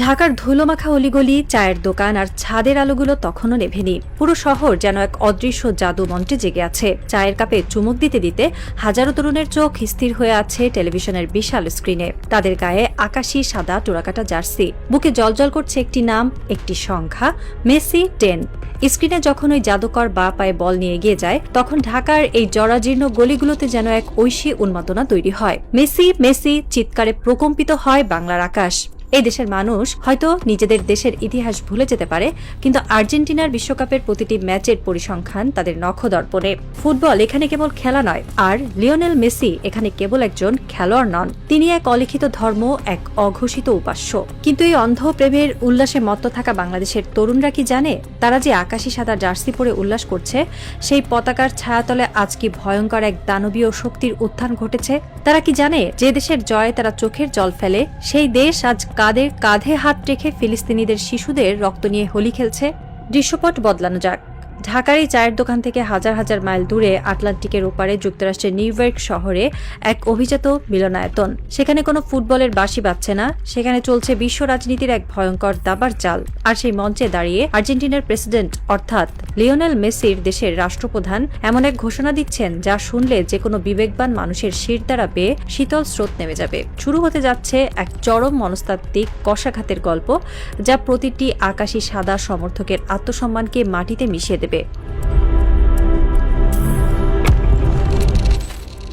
ঢাকার ধুলোমাখা অলিগলি, চায়ের দোকান আর ছাদের আলোগুলো তখনও নেভেনি। পুরো শহর যেন এক অদৃশ্য জাদু মন্ত্রে জেগে আছে। চায়ের কাপে চুমুক দিতে দিতে হাজারো তরুণের চোখ স্থির হয়ে আছে টেলিভিশনের বিশাল স্ক্রিনে। তাদের গায়ে আকাশি সাদা টোরাকাটা জার্সি, বুকে জ্বলজ্বল করছে একটি নাম, একটি সংখ্যা, মেসি 10। স্ক্রিনে যখন ওই জাদুকর বা পায়ে বল নিয়ে এগিয়ে যায়, তখন ঢাকার এই জরাজীর্ণ গলিগুলোতে যেন এক ঐশী উন্মাদনা তৈরি হয়। মেসি মেসি চিৎকারে প্রকম্পিত হয় বাংলার আকাশ। এই দেশের মানুষ হয়তো নিজেদের দেশের ইতিহাস ভুলে যেতে পারে, কিন্তু আর্জেন্টিনার বিশ্বকাপের প্রতিটি ম্যাচের পরিসংখ্যান তাদের নখদর্পণে। ফুটবল এখানে কেবল খেলা নয়, আর লিওনেল মেসি এখানে কেবল একজন খেলোয়াড় নন, তিনি এক অলিখিত ধর্ম, এক অঘোষিত উপাস্য। কিন্তু এই অন্ধ প্রেমের উল্লাসে মত্ত থাকা বাংলাদেশের তরুণরা কি জানে, তারা যে আকাশি সাদা জার্সি পরে উল্লাস করছে, সেই পতাকার ছায়াতলে আজ কি ভয়ঙ্কর এক দানবীয় শক্তির উত্থান ঘটেছে? তারা কি জানে, যে দেশের জয়ে তারা চোখের জল ফেলে, সেই দেশ আজ কাঁধে কাঁধে হাত রেখে ফিলিস্তিনিদের শিশুদের রক্ত নিয়ে হোলি খেলছে? দৃশ্যপট বদলানো যাক। ঢাকার এই চায়ের দোকান থেকে হাজার হাজার মাইল দূরে আটলান্টিকের ওপারে যুক্তরাষ্ট্রের নিউ ইয়র্ক শহরে এক অভিজাত মিলনায়তন। সেখানে কোনো ফুটবলের বাঁশি বাজছে না, সেখানে চলছে বিশ্ব রাজনীতির এক ভয়ঙ্কর দাবার চাল। আর সেই মঞ্চে দাঁড়িয়ে আর্জেন্টিনার প্রেসিডেন্ট অর্থাৎ লিওনেল মেসির দেশের রাষ্ট্রপ্রধান এমন এক ঘোষণা দিচ্ছেন, যা শুনলে যে কোনো বিবেকবান মানুষের শির দ্বারা বেয়ে শীতল স্রোত নেমে যাবে। শুরু হতে যাচ্ছে এক চরম মনস্তাত্ত্বিক কষাঘাতের গল্প, যা প্রতিটি আকাশী সাদা সমর্থকের আত্মসম্মানকে মাটিতে মিশিয়ে দেবে।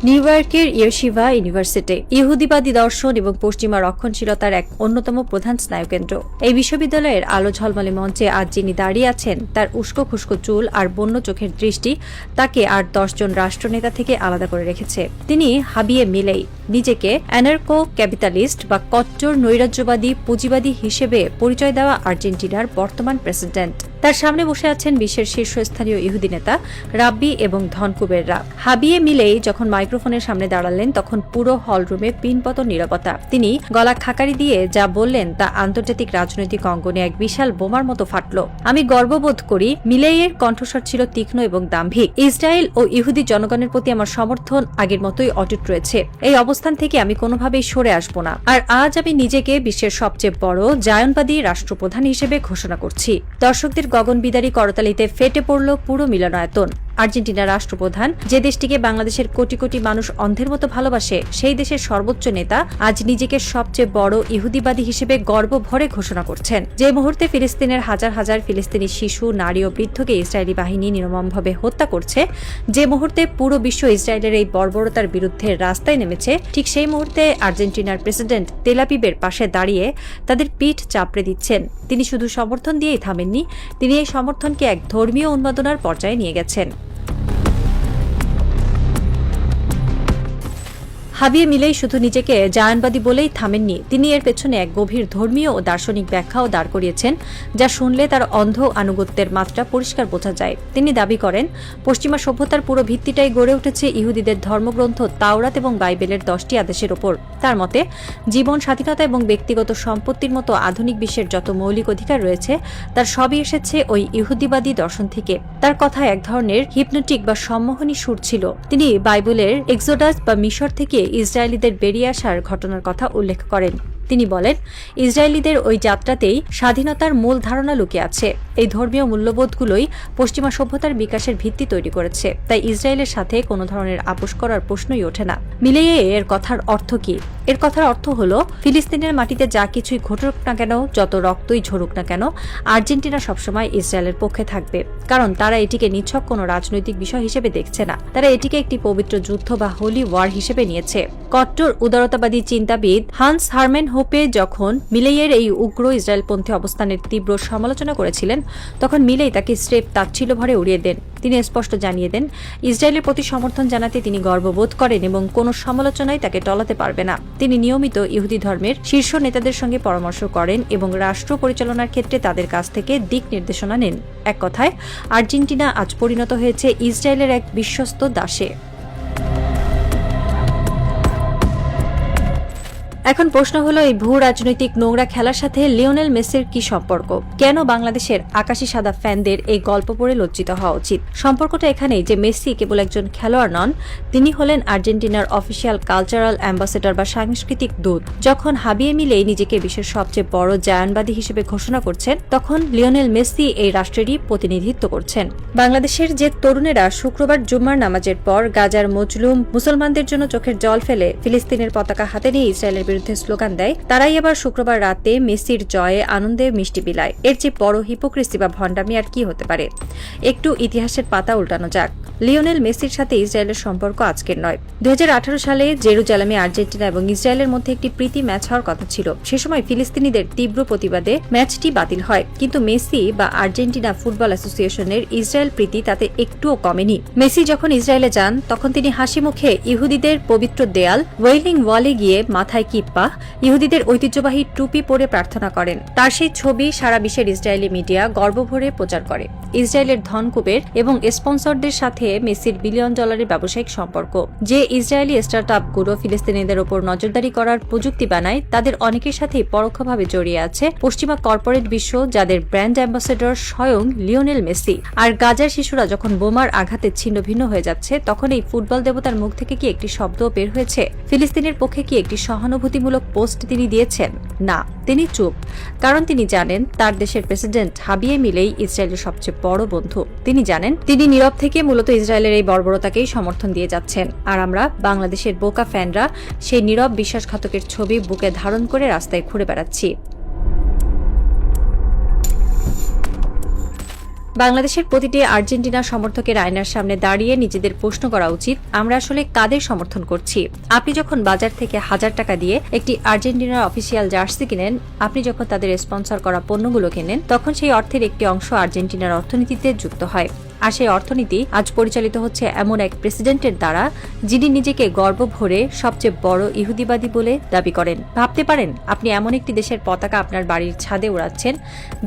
নিউ ইয়র্কের ইয়েশিভা ইউনিভার্সিটি ইহুদিবাদী দর্শন এবং পশ্চিমা রক্ষণশীলতার এক অন্যতম প্রধান স্নায়ুকেন্দ্র। এই বিশ্ববিদ্যালয়ের আলো ঝলমলে মঞ্চে আজ যিনি দাঁড়িয়ে আছেন, তার উস্কো খুস্কো চুল আর বন্য চোখের দৃষ্টি তাকে আর 10 জন রাষ্ট্রনেতা থেকে আলাদা করে রেখেছে। তিনি হাবিয়ে মিলেই, নিজেকে অ্যানার্কো ক্যাপিটালিস্ট বা কট্টর নৈরাজ্যবাদী পুঁজিবাদী হিসেবে পরিচয় দেওয়া আর্জেন্টিনার বর্তমান প্রেসিডেন্ট। তার সামনে বসে আছেন বিশ্বের শীর্ষস্থানীয় ইহুদি নেতা, রাব্বি এবং ধনকুবেররা। হাবিয়ে মিলেই যখন মাইক্রোফোনের সামনে দাঁড়ালেন, তখন পুরো হলরুমে পিনপতন নীরবতা। তিনি গলা খাকারি দিয়ে যা বললেন, তা আন্তর্জাতিক রাজনৈতিক অঙ্গনে এক বিশাল বোমার মতো ফাটল। আমি গর্ববোধ করি, মিলেইয়ের কণ্ঠস্বর ছিল তীক্ষ্ণ এবং দাম্ভিক। ইসরায়েল ও ইহুদি জনগণের প্রতি আমার সমর্থন আগের মতোই অটুট রয়েছে। এই অবস্থান থেকে আমি কোনোভাবেই সরে আসব না। আর আজ আমি নিজেকে বিশ্বের সবচেয়ে বড় জায়নবাদী রাষ্ট্রপ্রধান হিসেবে ঘোষণা করছি। দর্শকদের গগনবিদারী করতালিতে ফেটে পড়ল পুরো মিলনায়তন। আর্জেন্টিনার রাষ্ট্রপ্রধান, যে দেশটিকে বাংলাদেশের কোটি কোটি মানুষ অন্ধের মতো ভালোবাসে, সেই দেশের সর্বোচ্চ নেতা আজ নিজেকে সবচেয়ে বড় ইহুদিবাদী হিসেবে গর্ব ভরে ঘোষণা করছেন। যে মুহূর্তে ফিলিস্তিনের হাজার হাজার ফিলিস্তিনি শিশু, নারী ও বৃদ্ধকে ইসরায়েলি বাহিনী নির্মমভাবে হত্যা করছে, যে মুহূর্তে পুরো বিশ্ব ইসরায়েলের এই বর্বরতার বিরুদ্ধে রাস্তায় নেমেছে, ঠিক সেই মুহূর্তে আর্জেন্টিনার প্রেসিডেন্ট তেল আবিবের পাশে দাঁড়িয়ে তাদের পিঠ চাপড়ে দিচ্ছেন। তিনি শুধু সমর্থন দিয়েই থামেননি, তিনি এই সমর্থনকে এক ধর্মীয় উন্মাদনার পর্যায়ে নিয়ে গেছেন। হাবিয়ে মিলেই শুধু নিজেকে জায়ানবাদী বলেই থামেননি, তিনি এর পেছনে এক গভীর ধর্মীয় ও দার্শনিক ব্যাখ্যাও দাঁড় করিয়েছেন, যা শুনলে তার অন্ধ আনুগত্যের মাত্রা পরিষ্কার বোঝা যায়। তিনি দাবি করেন, পশ্চিমা সভ্যতার পুরো ভিত্তিটাই গড়ে উঠেছে ইহুদিদের ধর্মগ্রন্থ তাওরাত এবং বাইবেলের 10টি আদেশের ওপর। তার মতে, জীবন, স্বাধীনতা এবং ব্যক্তিগত সম্পত্তির মতো আধুনিক বিশ্বের যত মৌলিক অধিকার রয়েছে, তার সবই এসেছে ওই ইহুদিবাদী দর্শন থেকে। তার কথায় এক ধরনের হিপনোটিক বা সম্মোহনী সুর ছিল। তিনি বাইবেলের এক্সোডাস বা মিশর থেকে ইসরায়েলিদের বেরিয়ে আসার ঘটনার কথা উল্লেখ করেন। তিনি বলেন, ইসরায়েলিদের ওই যাত্রাতেই স্বাধীনতার মূল ধারণা লুকিয়ে আছে। এই ধর্মীয় মূল্যবোধগুলোই পশ্চিমা সভ্যতার বিকাশের ভিত্তি তৈরি করেছে। তাই ইসরায়েলের সাথে কোনো ধরনের আপোষ করার প্রশ্নই ওঠে না। মিলেয়ে এর কথার অর্থ কি? এর কথার অর্থ হলো, ফিলিস্তিনের মাটিতে যা কিছুই ঘটুক না কেন, যত রক্তই ঝরুক না কেন, আর্জেন্টিনা সবসময় ইসরায়েলের পক্ষে থাকবে। কারণ তারা এটিকে নিছক কোনো রাজনৈতিক বিষয় হিসেবে দেখছে না, তারা এটিকে একটি পবিত্র যুদ্ধ বা হোলি ওয়ার হিসেবে নিয়েছে। কট্টর উদারতাবাদী চিন্তাবিদ হান্স হারমেন হোপে যখন মিলেইয়ের এই উগ্র ইসরায়েলপন্থী অবস্থানের তীব্র সমালোচনা করেছিলেন, তখন মিলেই তাকে স্রেফ তাচ্ছিল্য ভরে উড়িয়ে দেন। তিনি স্পষ্ট জানিয়ে দেন, ইসরায়েলের প্রতি সমর্থন জানাতে তিনি গর্ববোধ করেন এবং কোনো সমালোচনাই তাকে টলাতে পারবে না। তিনি নিয়মিত ইহুদি ধর্মের শীর্ষ নেতাদের সঙ্গে পরামর্শ করেন এবং রাষ্ট্র পরিচালনার ক্ষেত্রে তাদের কাছ থেকে দিক নির্দেশনা নেন। এক কথায়, আর্জেন্টিনা আজ পরিণত হয়েছে ইসরায়েলের এক বিশ্বস্ত দাসে। এখন প্রশ্ন হলো, এই ভূ রাজনৈতিক নোংরা খেলার সাথে লিওনেল মেসির কি সম্পর্ক? কেন বাংলাদেশের আকাশি সাদা ফ্যানদের এই গল্প পড়ে লজ্জিত হওয়া উচিত? সম্পর্কটা এখানেই যে মেসি কেবল একজন খেলোয়াড় নন, তিনি হলেন আর্জেন্টিনার অফিসিয়াল কালচারাল অ্যাম্বাসেডর বা সাংস্কৃতিক দূত। যখন হাবিয়ে মিলেই নিজেকে বিশ্বের সবচেয়ে বড় জায়ানবাদী হিসেবে ঘোষণা করছেন, তখন লিওনেল মেসি এই রাষ্ট্রেরই প্রতিনিধিত্ব করছেন। বাংলাদেশের যে তরুণেরা শুক্রবার জুম্মার নামাজের পর গাজার মজলুম মুসলমানদের জন্য চোখের জল ফেলে ফিলিস্তিনের পতাকা হাতে নিয়ে ইসরায়েলের বিরুদ্ধে স্লোগান দেয়, তারাই আবার শুক্রবার রাতে মেসির জয়ে আনন্দে মিষ্টি বিলায়। এর চেয়ে বড় হিপোক্রেসি বা ভণ্ডামি আর কি হতে পারে? একটু ইতিহাসের পাতা উল্টানো যাক। লিওনেল মেসির সাথে ইসরায়েলের সম্পর্ক আজকের নয়। 2018 সালে জেরুজালেমে আর্জেন্টিনা এবং ইসরায়েলের মধ্যে একটি প্রীতি ম্যাচ হওয়ার কথা ছিল। সে সময় ফিলিস্তিনিদের তীব্র প্রতিবাদে ম্যাচটি বাতিল হয়, কিন্তু মেসি বা আর্জেন্টিনা ফুটবল অ্যাসোসিয়েশনের ইসরায়েল প্রীতি তাতে একটুও কমেনি। মেসি যখন ইসরায়েলে যান, তখন তিনি হাসি মুখে ইহুদিদের পবিত্র দেয়াল ওয়েলিং ওয়ালে গিয়ে মাথায় কিপ্পা, ইহুদিদের ঐতিহ্যবাহী টুপি পরে প্রার্থনা করেন। তার সেই ছবি সারা বিশ্বের ইসরায়েলি মিডিয়া গর্বভরে প্রচার করে। ইসরায়েলের ধনকুবের এবং স্পন্সরদের সাথে মেসির বিলিয়ন ডলারের ব্যবসায়িক সম্পর্ক। যে ইসরায়েলি স্টার্টআপগুলো ফিলিস্তিনিদের ওপর নজরদারি করার প্রযুক্তি বানায়, তাদের অনেকের সাথেই পরোক্ষভাবে জড়িয়ে আছে পশ্চিমা কর্পোরেট বিশ্ব, যাদের ব্র্যান্ড অ্যাম্বাসেডর স্বয়ং লিওনেল মেসি। আর গাজার শিশুরা যখন বোমার আঘাতে ছিন্ন ভিন্ন হয়ে যাচ্ছে, তখন এই ফুটবল দেবতার মুখ থেকে কি একটি শব্দ বের হয়েছে? ফিলিস্তিনের পক্ষে কি একটি সহানুভূতিমূলক পোস্ট তিনি দিয়েছেন? না, তিনি চুপ। কারণ তিনি জানেন তার দেশের প্রেসিডেন্ট হাবিয়ে মিলেই ইসরায়েলের সবচেয়ে বড় বন্ধু। তিনি জানেন তিনি নীরব থেকে মূলত ইসরায়েলের এই বর্বরতাকেই সমর্থন দিয়ে যাচ্ছেন। আর আমরা বাংলাদেশের বোকা ফ্যানরা সেই নীরব বিশ্বাসঘাতকের ছবি বুকে ধারণ করে রাস্তায় ঘুরে বেড়াচ্ছি। বাংলাদেশের প্রতিটি আর্জেন্টিনা সমর্থকের আয়নার সামনে দাঁড়িয়ে নিজেদের প্রশ্ন করা উচিত, আমরা আসলে কাদের সমর্থন করছি? আপনি যখন বাজার থেকে 1000 টাকা দিয়ে একটি আর্জেন্টিনার অফিসিয়াল জার্সি কিনেন, আপনি যখন তাদের স্পন্সর করা পণ্যগুলো কেনেন, তখন সেই অর্থের একটি অংশ আর্জেন্টিনার অর্থনীতিতে যুক্ত হয়। আর সেই অর্থনীতি আজ পরিচালিত হচ্ছে এমন এক প্রেসিডেন্টের দ্বারা, যিনি নিজেকে গর্ব ভরে সবচেয়ে বড় ইহুদিবাদী বলে দাবি করেন। ভাবতে পারেন, আপনি এমন একটি দেশের পতাকা আপনার বাড়ির ছাদে উড়াচ্ছেন,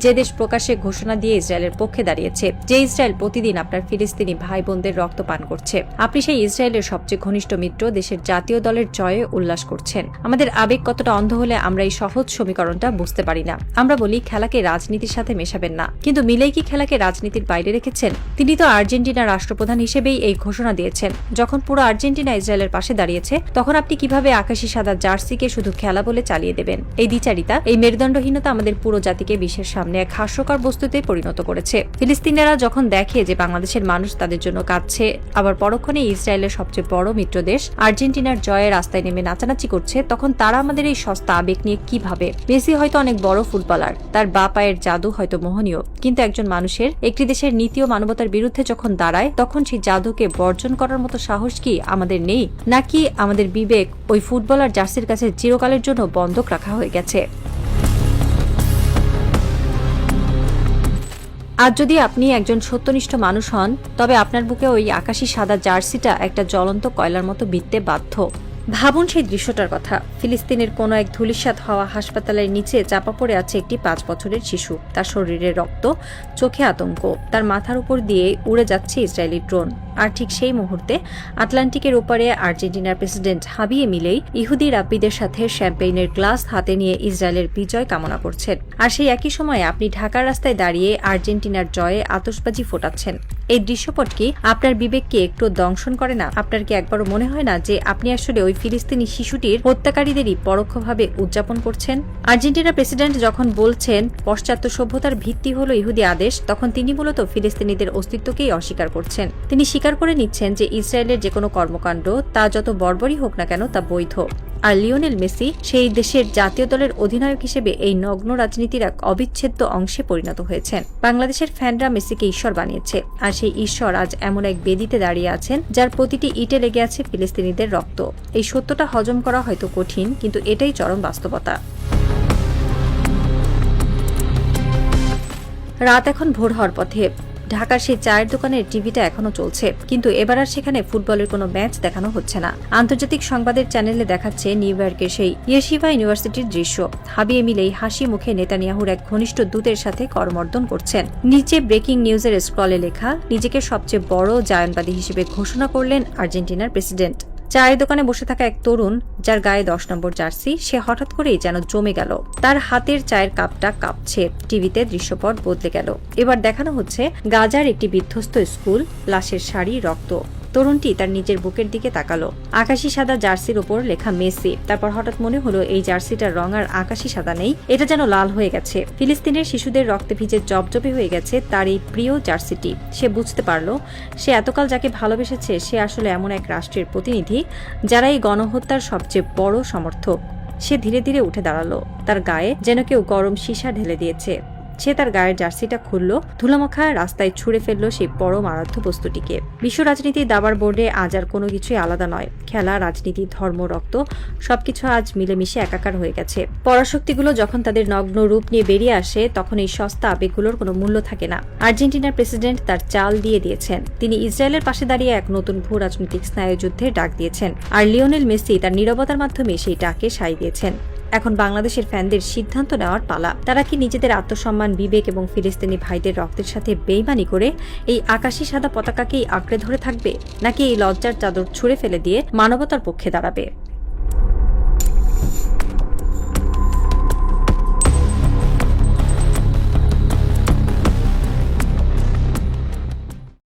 যে দেশ প্রকাশ্যে ঘোষণা দিয়ে ইসরায়েলের পক্ষে দাঁড়িয়েছে, যে ইসরায়েল প্রতিদিন আপনার ফিলিস্তিনি ভাই বোনদের রক্ত পান করছে। আপনি সেই ইসরায়েলের সবচেয়ে ঘনিষ্ঠ মিত্র দেশের জাতীয় দলের জয়ে উল্লাস করছেন। আমাদের আবেগ কতটা অন্ধ হলে আমরা এই সহজ সমীকরণটা বুঝতে পারি না। আমরা বলি খেলাকে রাজনীতির সাথে মেশাবেন না, কিন্তু মিলেই কি খেলাকে রাজনীতির বাইরে রেখেছেন? তিনি তো আর্জেন্টিনার রাষ্ট্রপ্রধান হিসেবেই এই ঘোষণা দিয়েছেন। যখন পুরো আর্জেন্টিনা ইসরায়েলের পাশে দাঁড়িয়েছে, তখন আপনি কিভাবে আকাশি সাদা জার্সিকে শুধু খেলা বলে চালিয়ে দেবেন? এই দ্বিচারিতা, এই মেরুদণ্ডহীনতা আমাদের পুরো জাতিকে বিশ্বের সামনে এক হাস্যকর বস্তুতে পরিণত করেছে। ফিলিস্তিনিরা যখন দেখে যে বাংলাদেশের মানুষ তাদের জন্য কাঁদছে, আবার পরক্ষণে ইসরায়েলের সবচেয়ে বড় মিত্র দেশ আর্জেন্টিনার জয়ে রাস্তায় নেমে নাচানাচি করছে, তখন তারা আমাদের এই সস্তা আবেগ নিয়ে কি ভাবে? মেসি হয়তো অনেক বড় ফুটবলার, তার বা পায়ের জাদু হয়তো মোহনীয়, কিন্তু একজন মানুষের একটি দেশের নীতি ও মানবতার বিরুদ্ধে যখন দাঁড়ায়, তখন সেই জাদুকে বর্জন করার মতো সাহস কি আমাদের নেই? নাকি আমাদের বিবেক ওই ফুটবলার জার্সির কাছে চিরকালের জন্য বন্ধক রাখা হয়ে গেছে? আজ যদি আপনি একজন সত্যনিষ্ঠ মানুষ হন, তবে আপনার বুকে ওই আকাশি সাদা জার্সিটা একটা জ্বলন্ত কয়লার মতো বিঁধতে বাধ্য। ভাবুন সেই দৃশ্যটার কথা। ফিলিস্তিনের কোনো এক ধূলিসাৎ হওয়া হাসপাতালের নিচে চাপা পড়ে আছে একটি 5 বছরের শিশু। তার শরীরে রক্ত, চোখে আতঙ্ক, তার মাথার উপর দিয়ে উড়ে যাচ্ছে ইসরায়েলি ড্রোন। আর ঠিক সেই মুহূর্তে আটলান্টিকের ওপারে আর্জেন্টিনার প্রেসিডেন্ট হাবিয়ে মিলেই ইহুদি রাব্বিদের সাথে শ্যাম্পেইনের গ্লাস হাতে নিয়ে ইসরায়েলের বিজয় কামনা করছেন। আর সেই একই সময়ে আপনি ঢাকার রাস্তায় দাঁড়িয়ে আর্জেন্টিনার জয়ে আতশবাজি ফোটাচ্ছেন। এই দৃশ্যপট কি আপনার বিবেককে একটু দংশন করে না? আপনার কি একবারও মনে হয় না যে আপনি আসলে ওই ফিলিস্তিনি শিশুটির হত্যাকারীদেরই পরোক্ষভাবে উদযাপন করছেন? আর্জেন্টিনার প্রেসিডেন্ট যখন বলছেন পাশ্চাত্য সভ্যতার ভিত্তি হলো ইহুদি আদেশ, তখন তিনি মূলত ফিলিস্তিনিদের অস্তিত্বকেই অস্বীকার করছেন। তিনি স্বীকার করে নিচ্ছেন যে ইসরায়েলের যে কোনো কর্মকাণ্ড, তা যত বর্বরই হোক না কেন, তা বৈধ। আর লিওনেল মেসি সেই দেশের জাতীয় দলের অধিনায়ক হিসেবে এই নগ্ন রাজনীতির এক অবিচ্ছেদ্য অংশে পরিণত হয়েছেন। বাংলাদেশের ফ্যানরা মেসিকে ঈশ্বর বানিয়েছে, আর সেই ঈশ্বর আজ এমন এক বেদিতে দাঁড়িয়ে আছেন যার প্রতিটি ইটে লেগে আছে ফিলিস্তিনিদের রক্ত। এই সত্যটা হজম করা হয়তো কঠিন, কিন্তু এটাই চরম বাস্তবতা। রাত এখন ভোর হওয়ার পথে। ঢাকার সেই চায়ের দোকানের টিভিটা এখনো চলছে, কিন্তু এবার আর সেখানে ফুটবলের কোনো ম্যাচ দেখানো হচ্ছে না। আন্তর্জাতিক সংবাদের চ্যানেলে দেখাচ্ছে নিউ ইয়র্কের সেই ইয়েশিভা ইউনিভার্সিটির দৃশ্য। হাবিয়ে মিলেই হাসি মুখে নেতানিয়াহুর এক ঘনিষ্ঠ দূতের সাথে করমর্দন করছেন। নিচে ব্রেকিং নিউজের স্ক্রলে লেখা, নিজেকে সবচেয়ে বড় জায়ানবাদী হিসেবে ঘোষণা করলেন আর্জেন্টিনার প্রেসিডেন্ট। চায়ের দোকানে বসে থাকা এক তরুণ, যার গায়ে 10 নম্বর জার্সি, সে হঠাৎ করেই যেন জমে গেল। তার হাতের চায়ের কাপটা কাঁপছে। টিভিতে দৃশ্যপট বদলে গেল। এবার দেখানো হচ্ছে গাজার একটি বিধ্বস্ত স্কুল, লাশের শাড়ি, রক্ত। তরুণটি তার নিজের বুকের দিকে তাকালো। আকাশি সাদা জার্সির উপর লেখা মেসি। তারপর হঠাৎ মনে হলো এই জার্সিটার রং আর আকাশি সাদা নেই, এটা যেন লাল হয়ে গেছে। ফিলিস্তিনের শিশুদের রক্তে ভিজে জবজবে হয়ে গেছে তার এই প্রিয় জার্সিটি। সে বুঝতে পারলো সে এতকাল যাকে ভালোবেসেছে সে আসলে এমন এক রাষ্ট্রের প্রতিনিধি যারা এই গণহত্যার সবচেয়ে বড় সমর্থক। সে ধীরে ধীরে উঠে দাঁড়ালো। তার গায়ে যেন কেউ গরম সীসা ঢেলে দিয়েছে। সে তার গায়ের জার্সিটা খুলল, ধুলামাখা রাস্তায় ছুঁড়ে ফেলল সেই পরম আরাধ্য বস্তুটিকে। বিশ্ব রাজনীতির দাবার বোর্ডে আজ আর কোনো কিছুই আলাদা নয়। খেলা, রাজনীতি, ধর্ম, রক্ত সবকিছু আজ মিলেমিশে একাকার হয়ে গেছে। পরাশক্তিগুলো যখন তাদের নগ্ন রূপ নিয়ে বেরিয়ে আসে তখন এই সস্তা আবেগগুলোর কোনো মূল্য থাকে না। আর্জেন্টিনার প্রেসিডেন্ট তার চাল দিয়ে দিয়েছেন। তিনি ইসরায়েলের পাশে দাঁড়িয়ে এক নতুন ভূ রাজনৈতিক স্নায়ুযুদ্ধের ডাক দিয়েছেন। আর লিওনেল মেসি তার নীরবতার মাধ্যমে সেই ডাকে সায় দিয়েছেন। এখন বাংলাদেশের ফ্যানদের সিদ্ধান্ত নেওয়ার পালা। তারা কি নিজেদের আত্মসম্মান, বিবেক এবং ফিলিস্তিনি ভাইদের রক্তের সাথে বেইমানি করে এই আকাশি সাদা পতাকাকেই আঁকড়ে ধরে থাকবে, নাকি এই লজ্জার চাদর ছুঁড়ে ফেলে দিয়ে মানবতার পক্ষে দাঁড়াবে?